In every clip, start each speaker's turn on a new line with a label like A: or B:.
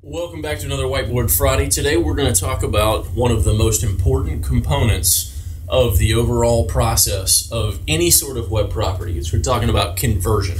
A: Welcome back to another Whiteboard Friday. Today we're going to talk about one of the most important components of the overall process of any sort of web property. We're talking about conversion.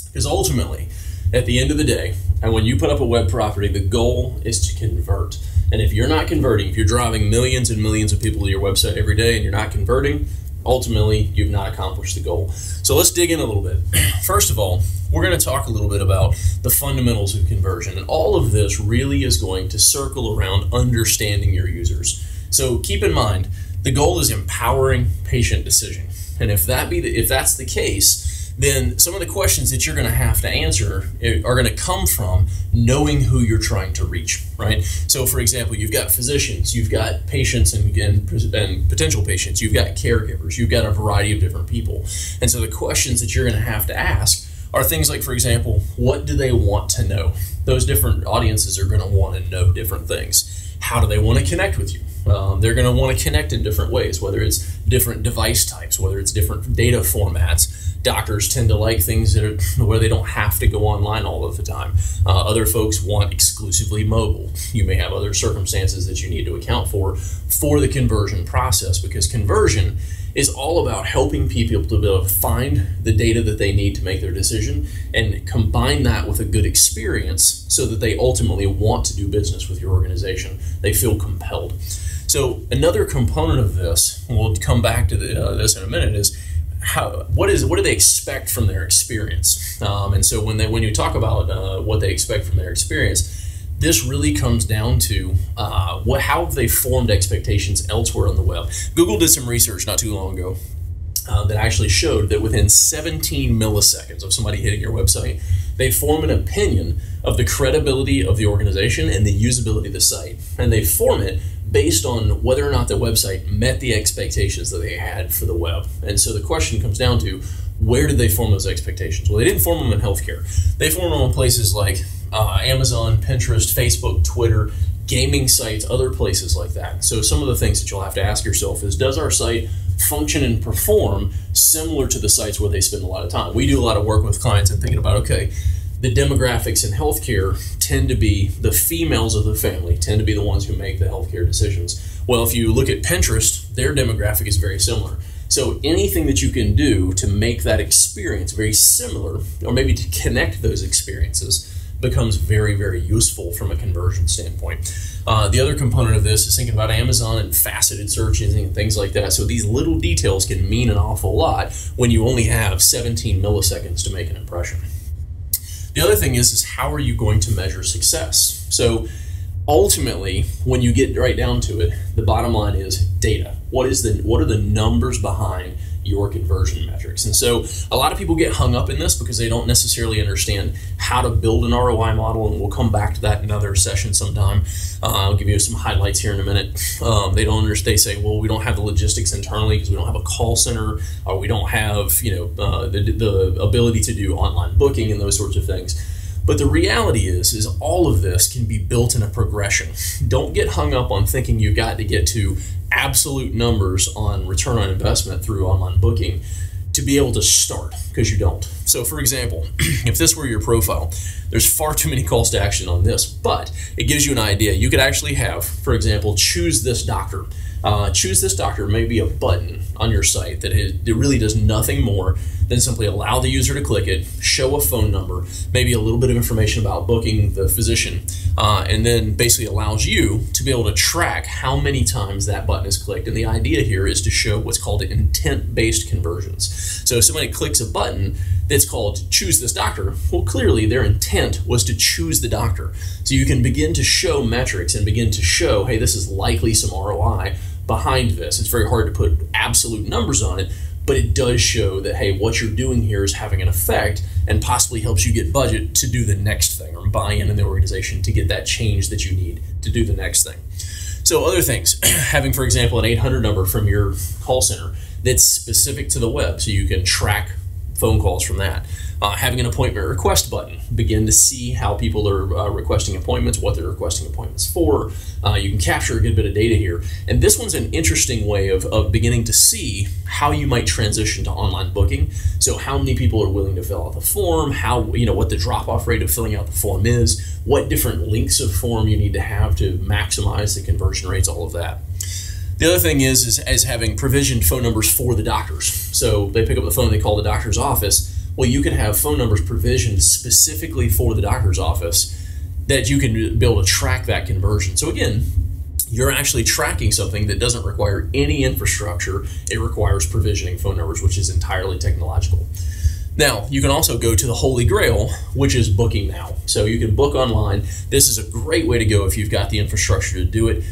A: Because ultimately, at the end of the day, and when you put up a web property, the goal is to convert. And if you're not converting, if you're driving millions and millions of people to your website every day and you're not converting, ultimately you've not accomplished the goal. So let's dig in a little bit. First of all, we're going to talk a little bit about the fundamentals of conversion, and all of this really is going to circle around understanding your users. So keep in mind, the goal is empowering patient decision, and if that's the case, then some of the questions that you're going to have to answer are going to come from knowing who you're trying to reach, right? So for example, you've got physicians, you've got patients and potential patients, you've got caregivers, you've got a variety of different people. And so the questions that you're going to have to ask are things like, for example, what do they want to know? Those different audiences are going to want to know different things. How do they want to connect with you? They're going to want to connect in different ways, whether it's different device types, whether it's different data formats. Doctors tend to like things where they don't have to go online all of the time. Other folks want exclusively mobile. You may have other circumstances that you need to account for the conversion process, because conversion is all about helping people to be able to find the data that they need to make their decision and combine that with a good experience so that they ultimately want to do business with your organization. They feel compelled. So another component of this, and we'll come back to this in a minute, is what do they expect from their experience? And so when you talk about what they expect from their experience, this really comes down to how they formed expectations elsewhere on the web. Google did some research not too long ago that actually showed that within 17 milliseconds of somebody hitting your website, they form an opinion of the credibility of the organization and the usability of the site. And they form it based on whether or not the website met the expectations that they had for the web. And so the question comes down to, where did they form those expectations? Well, they didn't form them in healthcare. They formed them in places like Amazon, Pinterest, Facebook, Twitter, gaming sites, other places like that. So some of the things that you'll have to ask yourself is, does our site function and perform similar to the sites where they spend a lot of time? We do a lot of work with clients and thinking about, okay, the demographics in healthcare tend to be the females of the family, tend to be the ones who make the healthcare decisions. Well, if you look at Pinterest, their demographic is very similar. So anything that you can do to make that experience very similar, or maybe to connect those experiences, becomes very, very useful from a conversion standpoint. The other component of this is thinking about Amazon and faceted searches and things like that. So these little details can mean an awful lot when you only have 17 milliseconds to make an impression. The other thing is how are you going to measure success? So ultimately, when you get right down to it, the bottom line is data. What are the numbers behind your conversion metrics? And so a lot of people get hung up in this because they don't necessarily understand how to build an ROI model, and we'll come back to that in another session sometime. I'll give you some highlights here in a minute. They don't understand. They say, well, we don't have the logistics internally because we don't have a call center, or we don't have the ability to do online booking and those sorts of things. But the reality is all of this can be built in a progression. Don't get hung up on thinking you've got to get to absolute numbers on return on investment through online booking to be able to start, because you don't. So for example, if this were your profile, there's far too many calls to action on this, but it gives you an idea. You could actually have, for example, choose this doctor. Choose this doctor may be a button on your site that it really does nothing more than simply allow the user to click it, show a phone number, maybe a little bit of information about booking the physician, and then basically allows you to be able to track how many times that button is clicked. And the idea here is to show what's called intent-based conversions. So if somebody clicks a button that's called choose this doctor, well, clearly their intent was to choose the doctor. So you can begin to show metrics and begin to show, hey, this is likely some ROI behind this. It's very hard to put absolute numbers on it, but it does show that, hey, what you're doing here is having an effect and possibly helps you get budget to do the next thing, or buy-in in the organization to get that change that you need to do the next thing. So other things, having, for example, an 800 number from your call center that's specific to the web so you can track phone calls from that. Having an appointment request button, begin to see how people are requesting appointments, what they're requesting appointments for. You can capture a good bit of data here. And this one's an interesting way of beginning to see how you might transition to online booking. So how many people are willing to fill out the form, what the drop-off rate of filling out the form is, what different links of form you need to have to maximize the conversion rates, all of that. The other thing is having provisioned phone numbers for the doctors. So they pick up the phone, they call the doctor's office. Well, you can have phone numbers provisioned specifically for the doctor's office that you can be able to track that conversion. So again, you're actually tracking something that doesn't require any infrastructure. It requires provisioning phone numbers, which is entirely technological. Now, you can also go to the Holy Grail, which is booking now. So you can book online. This is a great way to go if you've got the infrastructure to do it.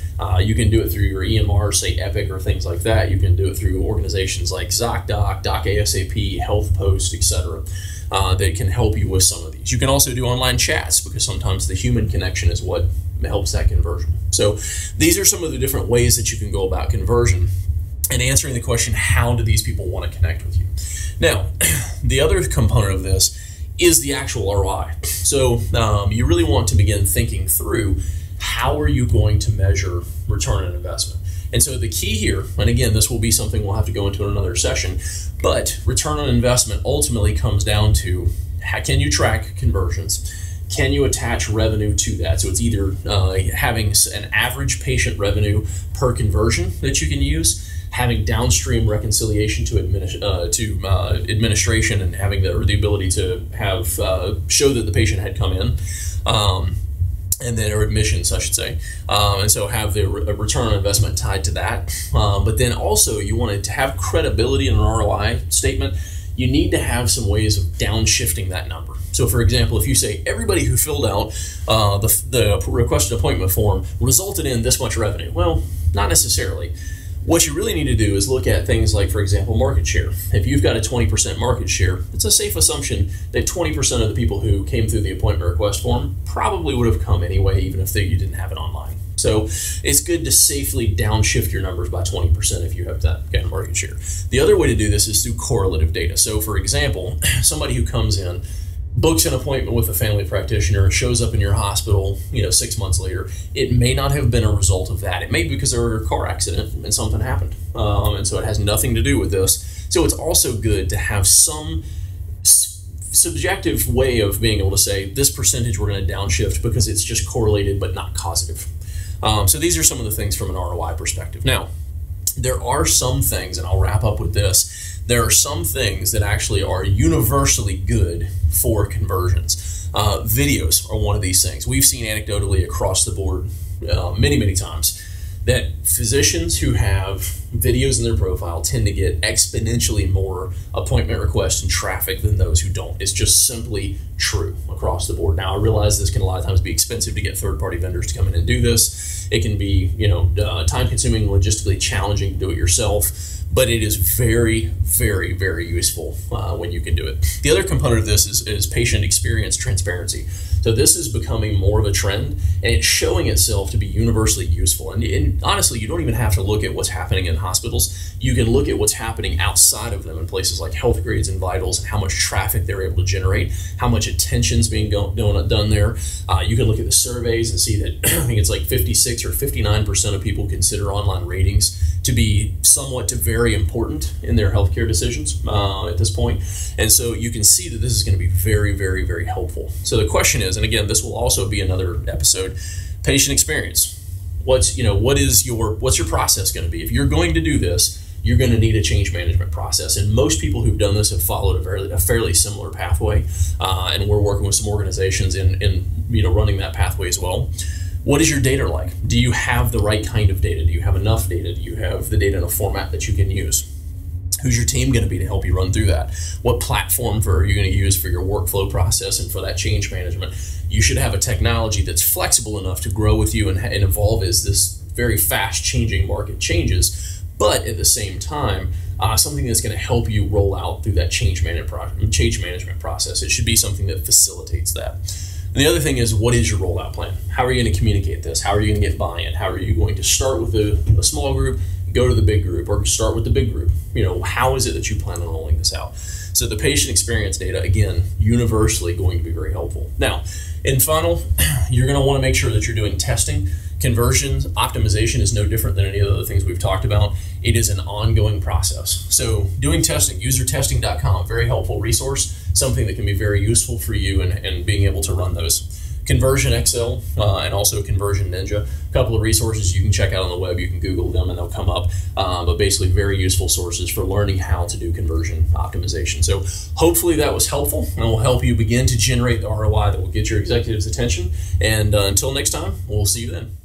A: You can do it through your EMR, say Epic or things like that. You can do it through organizations like ZocDoc, DocASAP, HealthPost, etc. That can help you with some of these. You can also do online chats because sometimes the human connection is what helps that conversion. So these are some of the different ways that you can go about conversion and answering the question, how do these people want to connect with you? Now, the other component of this is the actual ROI. So you really want to begin thinking through how are you going to measure return on investment. And so the key here, and again, this will be something we'll have to go into in another session, but return on investment ultimately comes down to how can you track conversions? Can you attach revenue to that? So it's either having an average patient revenue per conversion that you can use, having downstream reconciliation to administration, and having the ability to have show that the patient had come in, and then or admissions, I should say, and so have the return on investment tied to that. But then also you want to have credibility in an ROI statement. You need to have some ways of downshifting that number. So, for example, if you say everybody who filled out the requested appointment form resulted in this much revenue, well, not necessarily. What you really need to do is look at things like, for example, market share. If you've got a 20% market share, it's a safe assumption that 20% of the people who came through the appointment request form probably would have come anyway, even if you didn't have it online. So it's good to safely downshift your numbers by 20% if you have that kind of market share. The other way to do this is through correlative data. So, for example, somebody who comes in, books an appointment with a family practitioner, shows up in your hospital, 6 months later, it may not have been a result of that. It may be because they were in a car accident and something happened. And so it has nothing to do with this. So it's also good to have some subjective way of being able to say this percentage we're going to downshift because it's just correlated but not causative. So these are some of the things from an ROI perspective. Now, there are some things, and I'll wrap up with this, there are some things that actually are universally good for conversions. Videos are one of these things. We've seen anecdotally across the board many, many times that physicians who have videos in their profile tend to get exponentially more appointment requests and traffic than those who don't. It's just simply true across the board. Now, I realize this can a lot of times be expensive to get third-party vendors to come in and do this. It can be, time-consuming, logistically challenging to do it yourself, but it is very, very, very useful when you can do it. The other component of this is patient experience transparency. So this is becoming more of a trend, and it's showing itself to be universally useful. And honestly, you don't even have to look at what's happening in hospitals. You can look at what's happening outside of them in places like Health Grades and Vitals, and how much traffic they're able to generate, how much attention's being done there. You can look at the surveys and see that I think it's like 56 or 59% of people consider online ratings to be somewhat to very important in their healthcare decisions at this point. And so you can see that this is going to be very, very, very helpful. So the question is, and again, this will also be another episode, patient experience. What's your process going to be? If you're going to do this, you're going to need a change management process. And most people who've done this have followed a fairly similar pathway. And we're working with some organizations in running that pathway as well. What is your data like? Do you have the right kind of data? Do you have enough data? Do you have the data in a format that you can use? Who's your team going to be to help you run through that? What platform are you going to use for your workflow process and for that change management? You should have a technology that's flexible enough to grow with you and evolve as this very fast changing market changes, but at the same time, something that's going to help you roll out through that change management process. It should be something that facilitates that. And the other thing is, what is your rollout plan? How are you going to communicate this? How are you going to get buy-in? How are you going to start with a small group, go to the big group, or start with the big group? How is it that you plan on rolling this out? So the patient experience data, again, universally going to be very helpful. Now, in funnel, you're going to want to make sure that you're doing testing. Conversion optimization is no different than any of the other things we've talked about. It is an ongoing process. So doing testing, Doctor.com, very helpful resource, something that can be very useful for you and being able to run those. Conversion Excel and also Conversion Ninja, a couple of resources you can check out on the web. You can Google them and they'll come up, but basically very useful sources for learning how to do conversion optimization. So hopefully that was helpful and will help you begin to generate the ROI that will get your executives' attention. And until next time, we'll see you then.